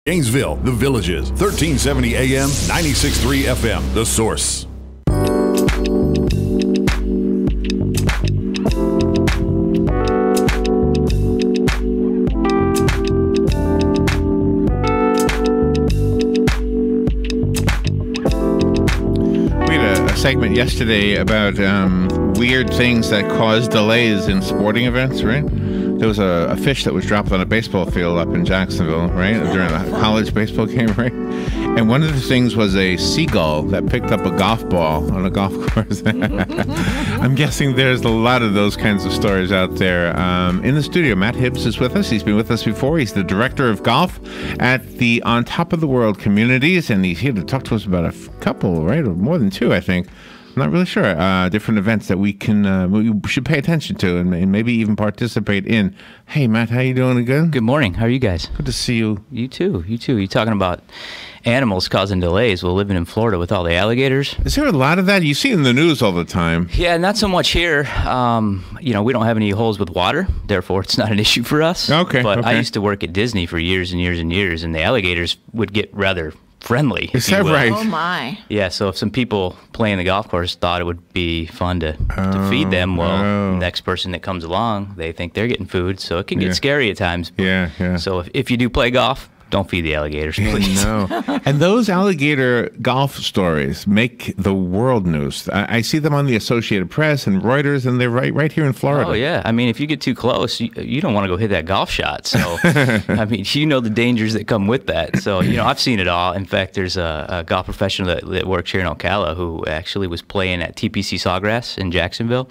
Gainesville, The Villages, 1370 AM, 96.3 FM, The Source. We had a segment yesterday about weird things that cause delays in sporting events, right? There was a fish that was dropped on a baseball field up in Jacksonville, right, during a college baseball game, right? And one of the things was a seagull that picked up a golf ball on a golf course. I'm guessing there's a lot of those kinds of stories out there. In the studio, Matt Hibbs is with us. He's been with us before. He's the director of golf at the On Top of the World communities, and he's here to talk to us about a couple, right, or more than two, I think. I'm not really sure. Different events that we should pay attention to and maybe even participate in. Hey, Matt, how you doing again? Good morning. How are you guys? Good to see you. You too. You too. You're talking about animals causing delays. Well, living in Florida with all the alligators. Is there a lot of that? You see it in the news all the time. Yeah, not so much here. We don't have any holes with water, therefore it's not an issue for us. Okay. But I used to work at Disney for years and years and years, and the alligators would get rather friendly. Is that right? Oh my. Yeah, so if some people playing the golf course thought it would be fun to feed them, well, the next person that comes along, they think they're getting food, so it can get scary at times. Yeah. So if you do play golf, don't feed the alligators, please. No. And those alligator golf stories make the world news. I see them on the Associated Press and Reuters, and they're right here in Florida. Oh, yeah. I mean, if you get too close, you don't want to go hit that golf shot. So, I mean, you know the dangers that come with that. So, I've seen it all. In fact, there's a golf professional that works here in Ocala who actually was playing at TPC Sawgrass in Jacksonville,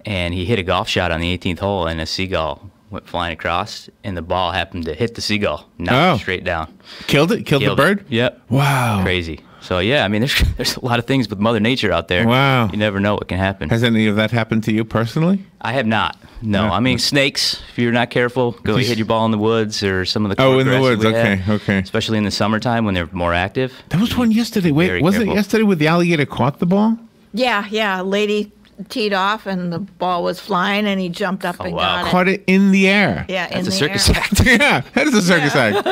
and he hit a golf shot on the 18th hole, and a seagull went flying across, and the ball happened to hit the seagull, knocked it straight down. Killed it? Killed the bird? Yep. Wow. Crazy. So, yeah, I mean, there's a lot of things with Mother Nature out there. Wow. You never know what can happen. Has any of that happened to you personally? I have not. No. Yeah. I mean, snakes, if you're not careful, go hit your ball in the woods or some of the in the grass woods. we have, Okay. especially in the summertime when they're more active. There was one yesterday. Wait, wasn't it yesterday where the alligator caught the ball? Yeah. A lady teed off and the ball was flying and he jumped up and got it. Caught it in the air. Yeah, That's a circus act. Yeah, that is a circus act.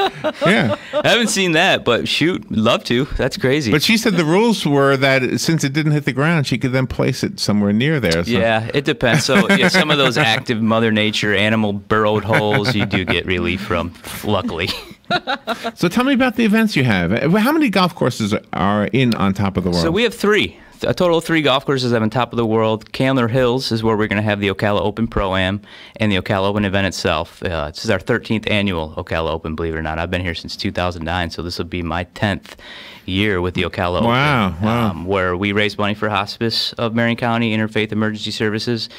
Yeah. I haven't seen that, but shoot, love to. That's crazy. But she said the rules were that since it didn't hit the ground, she could then place it somewhere near there. So. Yeah, it depends. So some of those active Mother Nature animal burrowed holes you do get relief from, luckily. So tell me about the events you have. How many golf courses are in On Top of the World? So we have three. A total of 3 golf courses on top of the world. Candler Hills is where we're going to have the Ocala Open Pro-Am and the Ocala Open event itself. This is our 13th annual Ocala Open, believe it or not. I've been here since 2009, so this will be my 10th year with the Ocala Open. Wow. Where we raise money for Hospice of Marion County Interfaith Emergency Services.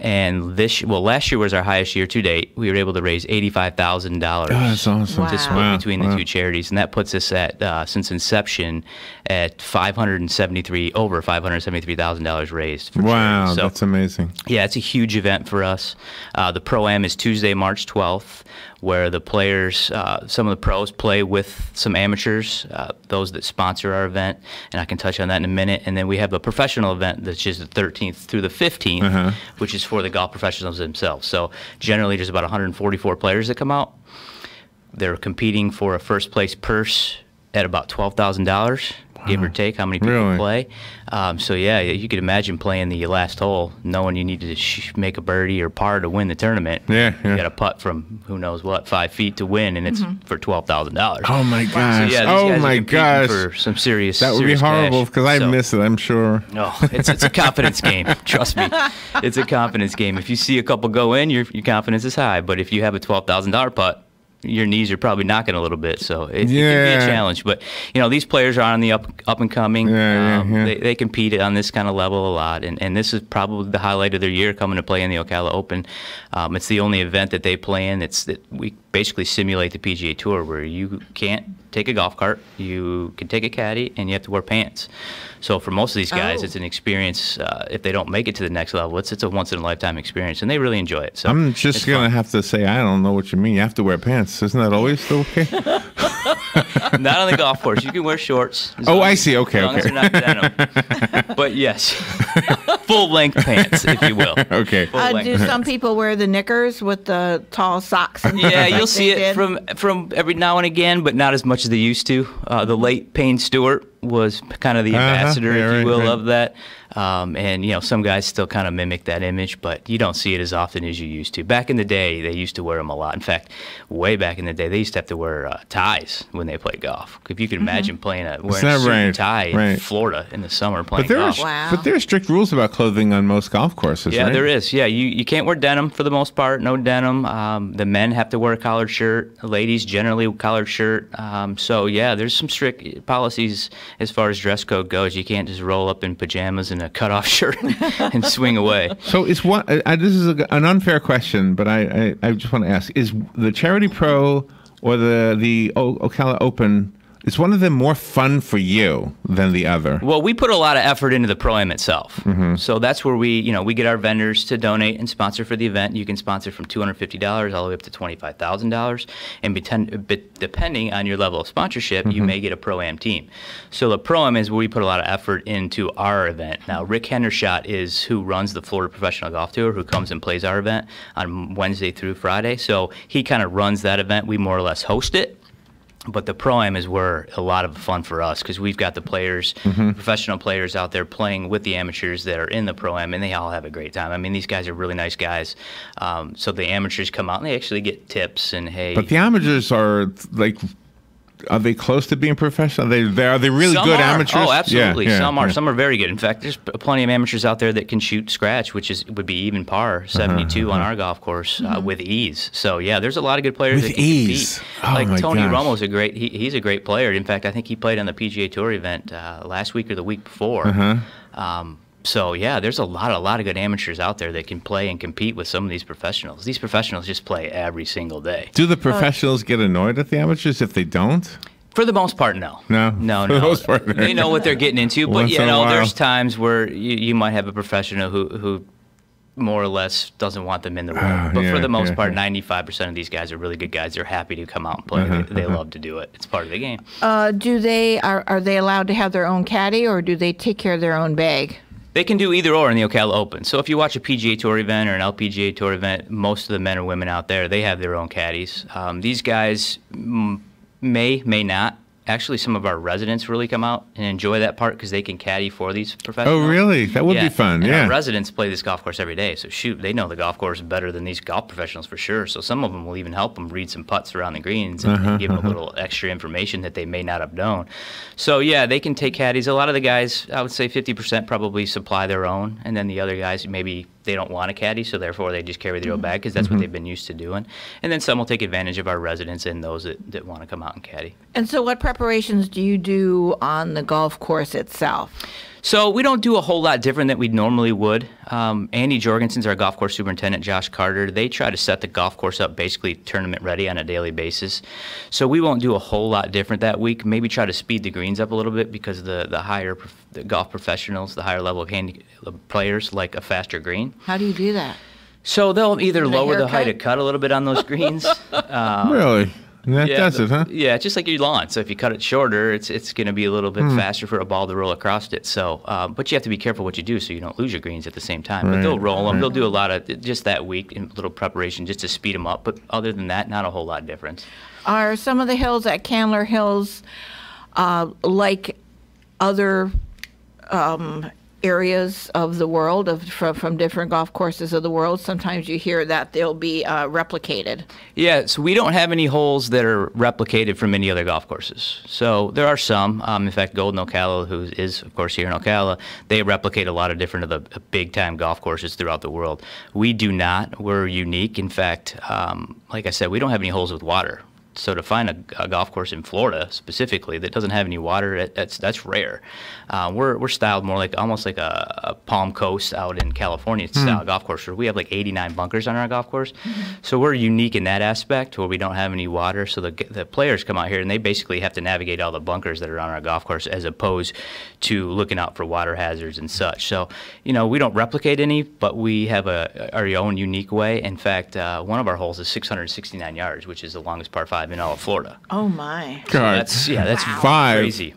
And last year was our highest year to date. We were able to raise $85,000. Oh, that's awesome. To split between the two charities, and that puts us at since inception at over $573,000 raised. For wow, so, that's amazing. Yeah, it's a huge event for us. The Pro-Am is Tuesday, March 12th, where the players, some of the pros play with some amateurs, those that sponsor our event, and I can touch on that in a minute. And then we have a professional event that's just the 13th through the 15th, which is for the golf professionals themselves. So generally there's about 144 players that come out. They're competing for a first place purse at about $12,000. Give or take how many people play. So, yeah, you could imagine playing the last hole, knowing you need to make a birdie or par to win the tournament. Yeah. You got a putt from who knows what, 5 feet to win, and it's for $12,000. Oh, my gosh. So, yeah, these guys are competing for some serious That would be horrible because I miss it, I'm sure. No, it's a confidence game. Trust me. It's a confidence game. If you see a couple go in, your confidence is high. But if you have a $12,000 putt, your knees are probably knocking a little bit, so it can be a challenge. But these players are on the up and coming. They compete on this kind of level a lot, and this is probably the highlight of their year, coming to play in the Ocala Open. It's the only event that they play in. We basically simulate the PGA Tour, where you can't take a golf cart, you can take a caddy, and you have to wear pants. So for most of these guys, it's an experience. If they don't make it to the next level, it's a once-in-a-lifetime experience, and they really enjoy it. So I'm just going to have to say, I don't know what you mean. You have to wear pants. Isn't that always still okay? Not on the golf course. You can wear shorts. Oh, I see. Okay, as long as they're not denim. But yes, full-length pants, if you will. Okay. Do some people wear the knickers with the tall socks? And Yeah, like you'll see they it did? from every now and again, but not as much as they used to. The late Payne Stewart was kind of the ambassador, Yeah, if you will, right. of that. And, you know, some guys still kind of mimic that image, but you don't see it as often as you used to. Back in the day, they used to wear them a lot. In fact, way back in the day, they used to have to wear ties when they played golf. If you could imagine wearing a suit and tie in Florida in the summer playing golf. But there are strict rules about clothing on most golf courses, Yeah, right? there is. Yeah, you can't wear denim for the most part. No denim. The men have to wear a collared shirt. The ladies generally collared shirt. So yeah, there's some strict policies as far as dress code goes. You can't just roll up in pajamas and a cutoff shirt and swing away. So is what? This is an unfair question, but I just want to ask: is the Charity Pro or the Ocala Open? Is one of them more fun for you than the other? Well, we put a lot of effort into the Pro-Am itself. So that's where we get our vendors to donate and sponsor for the event. You can sponsor from $250 all the way up to $25,000. And depending on your level of sponsorship, you may get a Pro-Am team. So the Pro-Am is where we put a lot of effort into our event. Now, Rick Hendershot is who runs the Florida Professional Golf Tour, who comes and plays our event on Wednesday through Friday. So he kind of runs that event. We more or less host it. But the Pro-Am is where a lot of fun for us because we've got the players, professional players out there playing with the amateurs that are in the Pro-Am, and they all have a great time. I mean, these guys are really nice guys. So the amateurs come out, and they actually get tips and, hey. But the amateurs are like... Are they close to being professional? Are they really good amateurs? Oh, absolutely. Yeah, some are. yeah. Some are very good. In fact, there's plenty of amateurs out there that can shoot scratch, which would be even par 72 on our golf course with ease. So yeah, there's a lot of good players With that can ease. compete. Oh, like my Tony gosh. Romo's he's a great player. In fact, I think he played on the PGA Tour event last week or the week before. So yeah, there's a lot of good amateurs out there that can play and compete with some of these professionals. These professionals just play every single day. Do the professionals get annoyed at the amateurs if they don't? For the most part, no. No? No. For the most part, They know what they're getting into, but Once you in a know, while. there's times where you might have a professional who more or less doesn't want them in the room. But for the most part, 95% of these guys are really good guys. They're happy to come out and play. They love to do it. It's part of the game. Are they allowed to have their own caddy, or do they take care of their own bag? They can do either or in the Ocala Open. So if you watch a PGA Tour event or an LPGA Tour event, most of the men or women out there, they have their own caddies. These guys may not. Actually, some of our residents really come out and enjoy that part because they can caddy for these professionals. Oh, really? That would be fun, And yeah. our residents play this golf course every day, so shoot, they know the golf course better than these golf professionals for sure. So some of them will even help them read some putts around the greens and give them a little extra information that they may not have known. So yeah, they can take caddies. A lot of the guys, I would say 50% probably supply their own, and then the other guys maybe they don't want a caddy, so therefore they just carry their own bag because that's what they've been used to doing. And then some will take advantage of our residents and those that want to come out and caddy. And so what preparations do you do on the golf course itself? So we don't do a whole lot different than we normally would. Andy Jorgensen's our golf course superintendent, Josh Carter. They try to set the golf course up basically tournament ready on a daily basis. So we won't do a whole lot different that week. Maybe try to speed the greens up a little bit because the golf professionals, the higher level players like a faster green. How do you do that? So they'll either With a lower the height haircut? of cut a little bit on those greens. Really? That does it, huh? Yeah, it's just like your lawn. So if you cut it shorter, it's going to be a little bit faster for a ball to roll across it. So, but you have to be careful what you do so you don't lose your greens at the same time. But they'll roll them. They'll do a lot of just that week in little preparation just to speed them up. But other than that, not a whole lot of difference. Are some of the hills at Candler Hills like other areas of the world from different golf courses of the world? Sometimes you hear that they'll be replicated. Yeah, so we don't have any holes that are replicated from any other golf courses. So there are some. In fact, Golden Ocala, who is, of course, here in Ocala, they replicate a lot of different of the big-time golf courses throughout the world. We do not. We're unique. In fact, like I said, we don't have any holes with water. So to find a golf course in Florida specifically that doesn't have any water, that's rare. We're styled more like almost like a Palm Coast out in California style golf course where we have like 89 bunkers on our golf course. So we're unique in that aspect where we don't have any water. So the players come out here and they basically have to navigate all the bunkers that are on our golf course as opposed to looking out for water hazards and such. So, we don't replicate any, but we have our own unique way. In fact, one of our holes is 669 yards, which is the longest par 5 in all of Florida. Oh my! God, So that's Five. crazy.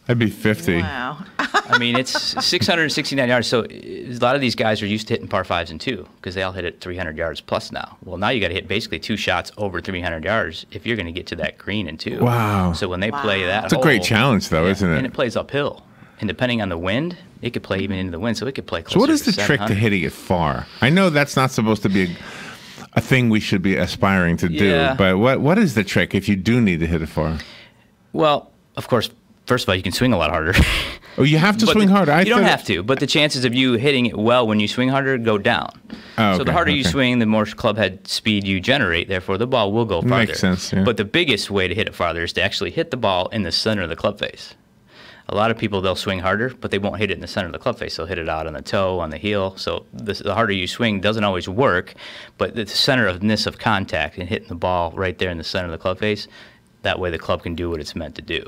I'd be 50. Wow. I mean, it's 669 yards. So a lot of these guys are used to hitting par 5s and 2 because they all hit it 300 yards plus now. Well, now you got to hit basically 2 shots over 300 yards if you're going to get to that green in 2. Wow. So when they play that, It's a great challenge, though, isn't it? And it plays uphill. And depending on the wind, it could play even into the wind. So it could play closer. So what is to the trick to 700. hitting it far? I know that's not supposed to be a thing we should be aspiring to do, Yeah. but what is the trick if you do need to hit it far? Well, of course, first of all, you can swing a lot harder. Oh, you have to But swing harder. You don't have to, but the chances of you hitting it well when you swing harder go down. Oh, So the okay, harder you okay. swing, the more club head speed you generate. Therefore, the ball will go farther. Makes sense, yeah. But the biggest way to hit it farther is to actually hit the ball in the center of the club face. A lot of people, they'll swing harder, but they won't hit it in the center of the club face. They'll hit it out on the toe, on the heel. So the harder you swing doesn't always work, but the center of contact and hitting the ball right there in the center of the club face, that way the club can do what it's meant to do.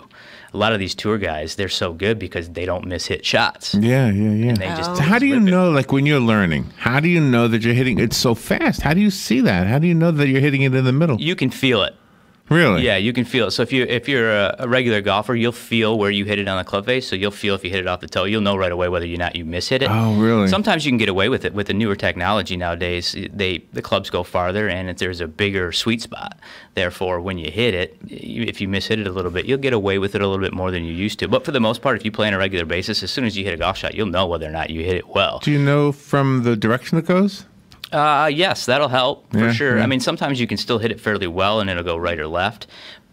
A lot of these tour guys, they're so good because they don't miss hit shots. Yeah. And they just So how do you rip it. know, like when you're learning, how do you know that you're hitting it so fast? How do you see that? How do you know that you're hitting it in the middle? You can feel it. Really? Yeah, you can feel it. So if you're a regular golfer, you'll feel where you hit it on the club face. So you'll feel if you hit it off the toe. You'll know right away whether or not you miss hit it. Oh, really? Sometimes you can get away with it with the newer technology nowadays. The clubs go farther, and if there's a bigger sweet spot. Therefore, when you hit it, if you miss hit it a little bit, you'll get away with it a little bit more than you used to. But for the most part, if you play on a regular basis, as soon as you hit a golf shot, you'll know whether or not you hit it well. Do you know from the direction it goes? Yes, that'll help for Yeah, sure. yeah. I mean, sometimes you can still hit it fairly well, and it'll go right or left.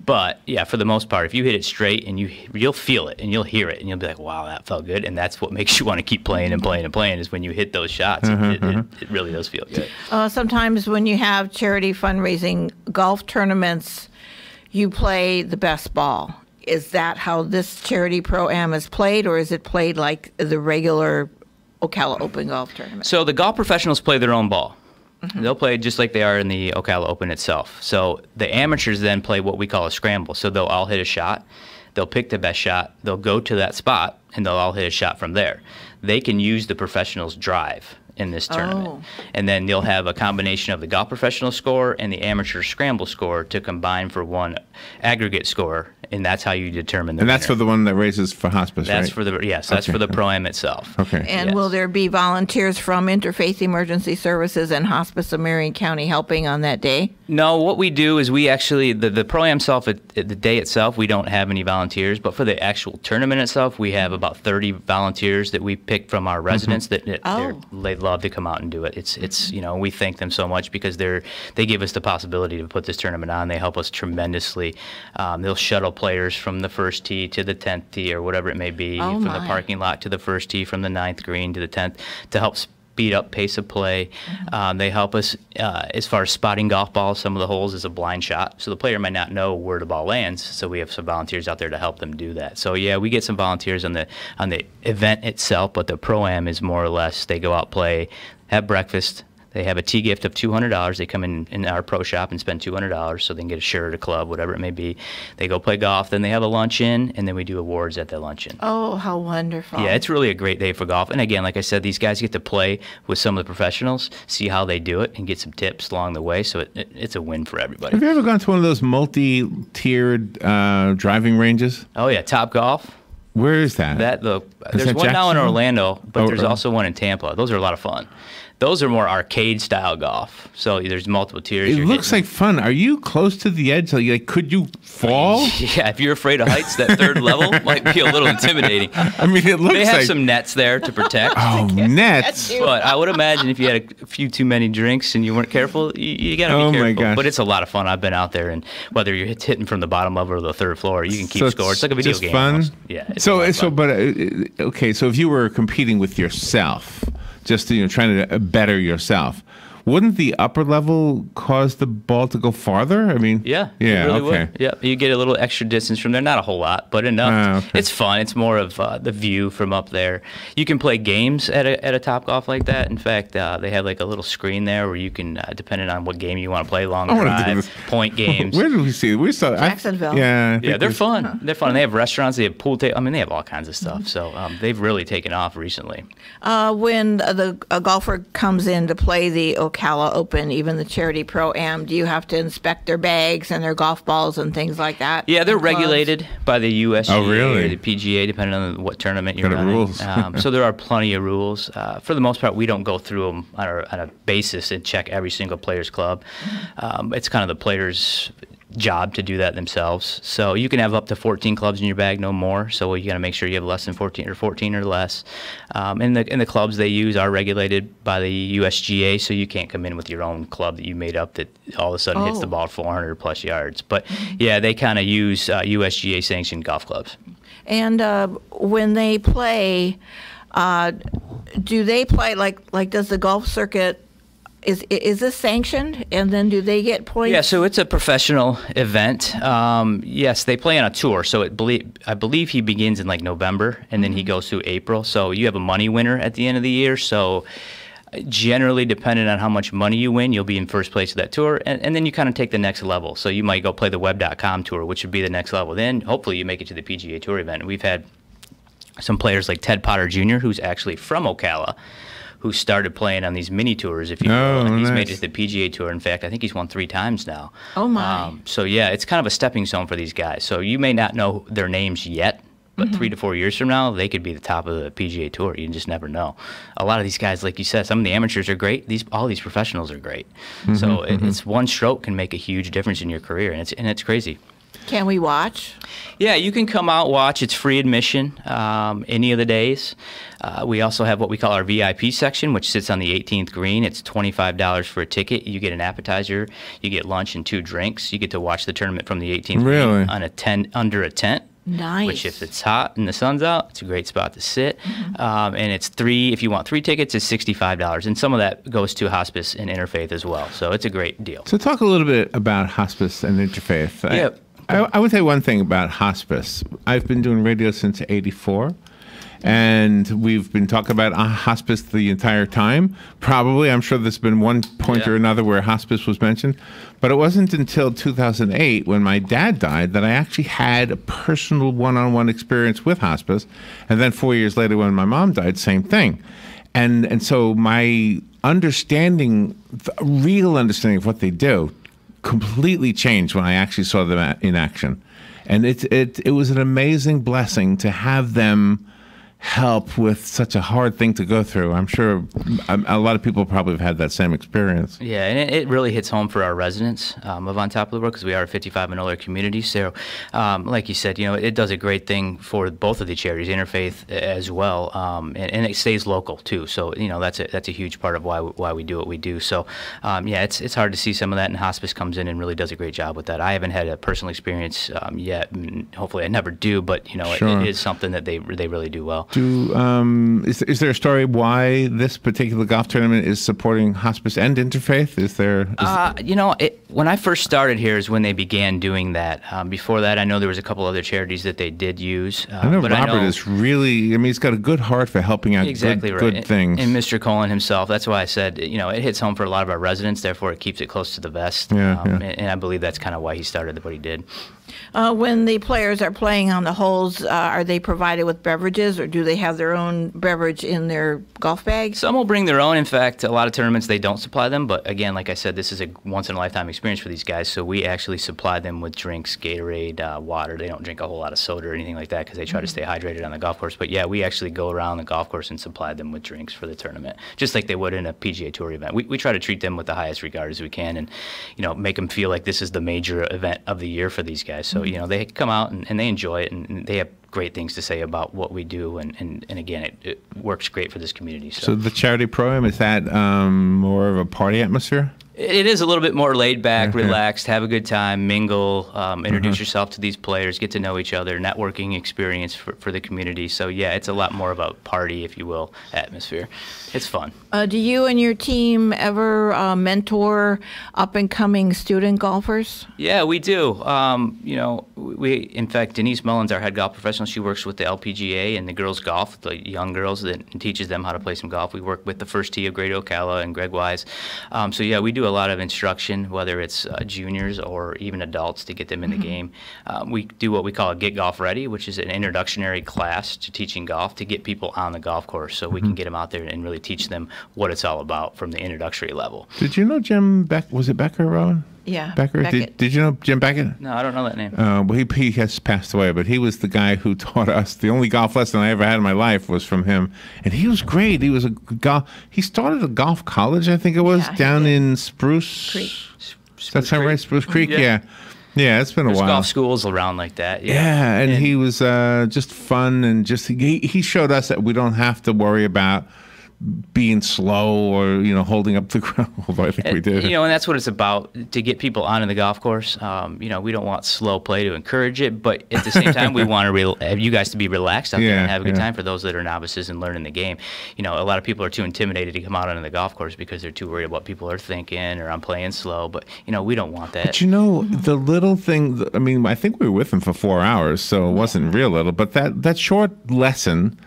But yeah, for the most part, if you hit it straight and you'll feel it and you'll hear it and you'll be like, "Wow, that felt good," and that's what makes you want to keep playing and playing and playing is when you hit those shots. It really does feel good. Sometimes when you have charity fundraising golf tournaments, you play the best ball. Is that how this charity pro-am is played, or is it played like the regular Ocala Open golf tournament? So the golf professionals play their own ball. They'll play just like they are in the Ocala Open itself. So the amateurs then play what we call a scramble. So they'll all hit a shot. They'll pick the best shot. They'll go to that spot, and they'll all hit a shot from there. They can use the professionals' drive in this tournament. Oh. And then you'll have a combination of the golf professional score and the amateur scramble score to combine for one aggregate score, and that's how you determine the And that's for winner. the one that raises for hospice, That's right? for the that's Okay. for the pro-am itself. Okay. And Yes. will there be volunteers from Interfaith Emergency Services and Hospice of Marion County helping on that day? No, what we do is we actually, the pro-am itself, at the day itself, we don't have any volunteers, but for the actual tournament itself, we have about 30 volunteers that we pick from our residents that they love to come out and do it. It's we thank them so much because they give us the possibility to put this tournament on. They help us tremendously. They'll shuttle players from the first tee to the 10th tee or whatever it may be, from the my. parking lot to the first tee, from the 9th green to the 10th, to help speed up pace of play. They help us as far as spotting golf balls. Some of the holes is a blind shot, so the player might not know where the ball lands. So we have some volunteers out there to help them do that. So yeah, we get some volunteers on the event itself, but the pro-am is more or less they go out, play, have breakfast. They have a tee gift of $200. They come in our pro shop and spend $200 so they can get a shirt at a club, whatever it may be. They go play golf. Then they have a luncheon, and then we do awards at the luncheon. Oh, how wonderful. Yeah, it's really a great day for golf. And again, like I said, these guys get to play with some of the professionals, see how they do it, and get some tips along the way. So it's a win for everybody. Have you ever gone to one of those multi-tiered driving ranges? Oh, yeah, Top Golf. Where is that? There's that one now in Jacksonville? Orlando, but Oh, there's oh. also one in Tampa. Those are a lot of fun. Those are more arcade style golf. So there's multiple tiers. It You're looks hitting- like fun. Are you close to the edge? Like, could you fall? Yeah, if you're afraid of heights, that third level might be a little intimidating. I mean, it looks They have like some nets there to protect. oh nets. But I would imagine if you had a few too many drinks and you weren't careful, you got to Oh, be my careful. gosh. But it's a lot of fun. I've been out there, and whether you're hitting from the bottom level or the third floor, you can keep score. It's like a video just game. Fun. Almost. Yeah. it's a lot of fun. Okay. So if you were competing with yourself, just trying to better yourself, wouldn't the upper level cause the ball to go farther? I mean, Yeah, yeah, it really okay. would. Yeah, you get a little extra distance from there. Not a whole lot, but enough. Okay. It's fun. It's more of the view from up there. You can play games at a Top Golf like that. In fact, they have like a little screen there where you can, depending on what game you want to play, long I wanna do drive, this. Point games. Where did we see? We saw Jacksonville. Yeah, I think They're we- fun. They're fun. They have restaurants. They have pool tables. I mean, they have all kinds of stuff. So they've really taken off recently. When a golfer comes in to play the Ocala Open, even the Charity Pro-Am, do you have to inspect their bags and their golf balls and things like that? Yeah, they're and gloves? regulated by the USGA Oh, really? or the PGA, depending on what tournament you're Got running. rules. So there are plenty of rules. For the most part, we don't go through them on a basis and check every single player's club. It's kind of the player's job to do that themselves. So you can have up to 14 clubs in your bag, no more. So you got to make sure you have less than 14 or less. And the clubs they use are regulated by the USGA, so you can't come in with your own club that you made up that all of a sudden hits the ball 400 plus yards. But yeah, they kind of use USGA sanctioned golf clubs. And when they play, do they play like does the golf circuit? Is this sanctioned? And then do they get points? Yeah, so it's a professional event. Yes, they play on a tour. So I believe he begins in like November, and then he goes through April. So you have a money winner at the end of the year. So generally, depending on how much money you win, you'll be in first place of that tour. And then you kind of take the next level. So you might go play the web.com tour, which would be the next level. Then hopefully you make it to the PGA Tour event. We've had some players like Ted Potter Jr., who's actually from Ocala, who started playing on these mini tours, if you will. And he's made it to the PGA Tour. In fact, I think he's won 3 times now. Oh, my. So, yeah, it's kind of a stepping stone for these guys. So you may not know their names yet, but 3 to 4 years from now, they could be the top of the PGA Tour. You just never know. A lot of these guys, like you said, some of the amateurs are great. All these professionals are great. So it's one stroke can make a huge difference in your career, and it's crazy. Can we watch? Yeah, you can come out, watch. It's free admission any of the days. We also have what we call our VIP section, which sits on the 18th green. It's $25 for a ticket. You get an appetizer, you get lunch and 2 drinks. You get to watch the tournament from the 18th Really? green on a tent, under a tent. Nice. Which, if it's hot and the sun's out, it's a great spot to sit. And it's if you want 3 tickets, it's $65. And some of that goes to hospice and interfaith as well. So it's a great deal. So talk a little bit about hospice and interfaith. Yeah. I would say one thing about hospice. I've been doing radio since '84, and we've been talking about hospice the entire time. Probably, I'm sure there's been one point or another where hospice was mentioned, but it wasn't until 2008 when my dad died that I actually had a personal one-on-one experience with hospice, and then 4 years later when my mom died, same thing. And so my understanding, the real understanding of what they do, completely changed when I actually saw them in action. And it was an amazing blessing to have them help with such a hard thing to go through. I'm sure a lot of people probably have had that same experience. Yeah, and it really hits home for our residents of On Top of the World, because we are a 55 and older community. So, like you said, it does a great thing for both of the charities, Interfaith as well, and it stays local too. So, that's a huge part of why we do what we do. So, yeah, it's hard to see some of that, and hospice comes in and really does a great job with that. I haven't had a personal experience yet, and hopefully I never do, but Sure. it is something that they really do well. Is there a story why this particular golf tournament is supporting hospice and interfaith? When I first started here is when they began doing that. Before that, I know there was a couple other charities that they did use. I know Robert is really, he's got a good heart for helping out exactly good right. things. And Mr. Colin himself, that's why I said, it hits home for a lot of our residents, therefore it keeps it close to the vest. Yeah. And I believe that's kind of why he started what he did. When the players are playing on the holes, are they provided with beverages, or do they have their own beverage in their golf bags? Some will bring their own. In fact, a lot of tournaments, they don't supply them. But again, like I said, this is a once-in-a-lifetime experience for these guys. So we actually supply them with drinks, Gatorade, water. They don't drink a whole lot of soda or anything like that because they try to stay hydrated on the golf course. But yeah, we actually go around the golf course and supply them with drinks for the tournament, just like they would in a PGA Tour event. We try to treat them with the highest regard as we can, and make them feel like this is the major event of the year for these guys. So they come out and they enjoy it, and they have great things to say about what we do, and again, it works great for this community. So the charity program, is that more of a party atmosphere? It is a little bit more laid back, relaxed, have a good time, mingle, introduce yourself to these players, get to know each other, networking experience for the community. So, yeah, it's a lot more of a party, if you will, atmosphere. It's fun. Do you and your team ever mentor up-and-coming student golfers? Yeah, we do. In fact, Denise Mullins, our head golf professional, she works with the LPGA and the girls golf, the young girls, and teaches them how to play some golf. We work with the first tee of Grady Ocala and Greg Wise. So, yeah, we do a lot of instruction, whether it's juniors or even adults, to get them in the game. We do what we call a Get Golf Ready, which is an introductory class to teaching golf to get people on the golf course so we can get them out there and really teach them what it's all about from the introductory level. Did you know Jim was it Becker, Rowan? Yeah. Becker? Did you know Jim Beckett? No, I don't know that name. Well, he has passed away, but he was the guy who taught us. The only golf lesson I ever had in my life was from him, and he was great. He was He started a golf college, I think it was, down in Spruce Creek. That sound right? Spruce Creek, yeah. Yeah, it's been a while. There's golf schools around like that. Yeah, and he was just fun, and just he showed us that we don't have to worry about being slow or holding up the ground, although I think we did. And that's what it's about, to get people onto the golf course. We don't want slow play to encourage it, but at the same time we want you guys to be relaxed out there and have a good time for those that are novices and learning the game. A lot of people are too intimidated to come out onto the golf course because they're too worried about what people are thinking or I'm playing slow, but we don't want that. But the little thing, I think we were with him for 4 hours, so it wasn't real little, but that short lesson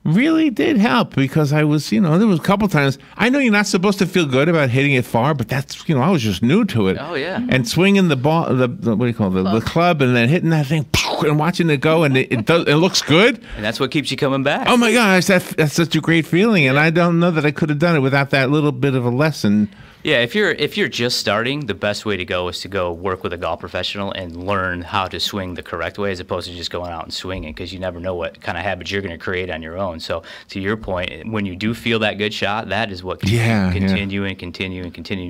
really did help, because I was, there was a couple times, I know you're not supposed to feel good about hitting it far, but that's, I was just new to it. Oh, yeah. And swinging the ball, what do you call it, the club, and then hitting that thing, and watching it go, and it looks good. And that's what keeps you coming back. Oh my gosh, that's such a great feeling, and I don't know that I could have done it without that little bit of a lesson. Yeah, if you're just starting, the best way to go is to go work with a golf professional and learn how to swing the correct way, as opposed to just going out and swinging, because you never know what kind of habits you're going to create on your own. So to your point, when you do feel that good shot, that is what continue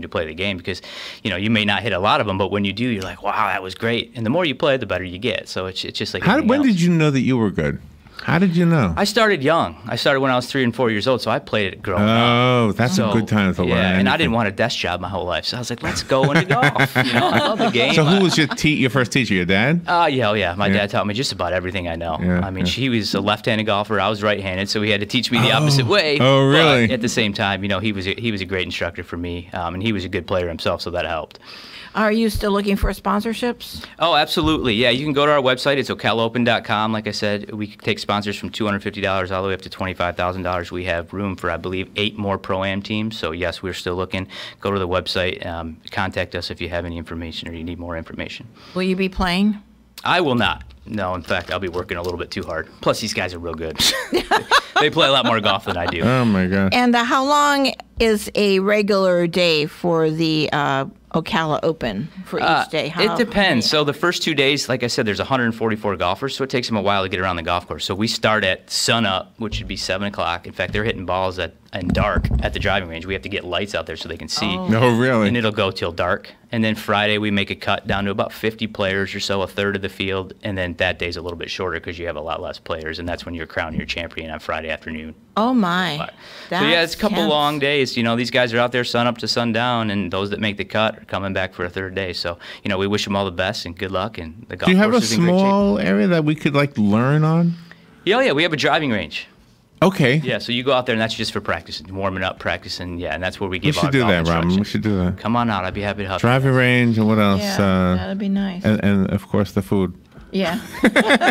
to play the game, because you may not hit a lot of them, but when you do, you're like, wow, that was great. And the more you play, the better you get. So it's just like when did you know that you were good? How did you know? I started young. I started when I was 3 and 4 years old, so I played it growing up. Oh, that's a good time to learn. Yeah, and I didn't want a desk job my whole life, so I was like, let's go into golf. I love the game. So who was your first teacher, your dad? Yeah. My dad taught me just about everything I know. Yeah, he was a left-handed golfer. I was right-handed, so he had to teach me the opposite way. Oh, really? But at the same time, he was a great instructor for me, and he was a good player himself, so that helped. Are you still looking for sponsorships? Oh, absolutely. Yeah, you can go to our website. It's ocalaopen.com. Like I said, we take sponsors from $250 all the way up to $25,000. We have room for, I believe, 8 more Pro-Am teams. So, yes, we're still looking. Go to the website. Contact us if you have any information or you need more information. Will you be playing? I will not. No, in fact, I'll be working a little bit too hard. Plus, these guys are real good. They play a lot more golf than I do. Oh, my God. And how long is a regular day for the Ocala Open for each day? It depends. So the first 2 days, like I said, there's 144 golfers, so it takes them a while to get around the golf course. So we start at sunup, which would be 7 o'clock. In fact, they're hitting balls in dark at the driving range. We have to get lights out there so they can see. Oh. No, really? And it'll go till dark. And then Friday, we make a cut down to about 50 players or so, a third of the field. And then that day's a little bit shorter because you have a lot less players, and that's when you're crowning your champion on Friday afternoon. Oh, my. So, yeah, it's a couple long days. These guys are out there sun up to sundown, and those that make the cut are coming back for a third day. So, we wish them all the best and good luck. And the golf Do you have a course is in great shape. small area that we could, learn on? Yeah, we have a driving range. Okay. Yeah, so you go out there, and that's just for practicing, warming up, practicing, and that's where we give We should our do golf that, Robin. instruction. We should do that. Come on out. I'd be happy to help Driving range, and what else? Yeah, that'd be nice. And, of course, the food. Yeah.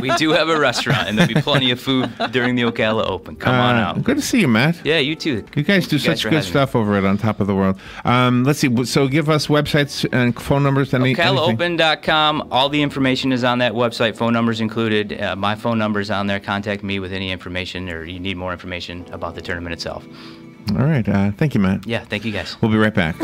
We do have a restaurant, and there'll be plenty of food during the Ocala Open. Come on out. Good to see you, Matt. Yeah, you too. You guys do such good stuff over at On Top of the World. Let's see. So give us websites and phone numbers. OcalaOpen.com. All the information is on that website. Phone numbers included. My phone number is on there. Contact me with any information, or you need more information about the tournament itself. All right. Thank you, Matt. Yeah, thank you, guys. We'll be right back.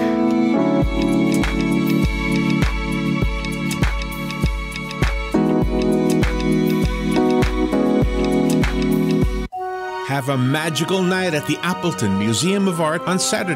Have a magical night at the Appleton Museum of Art on Saturday.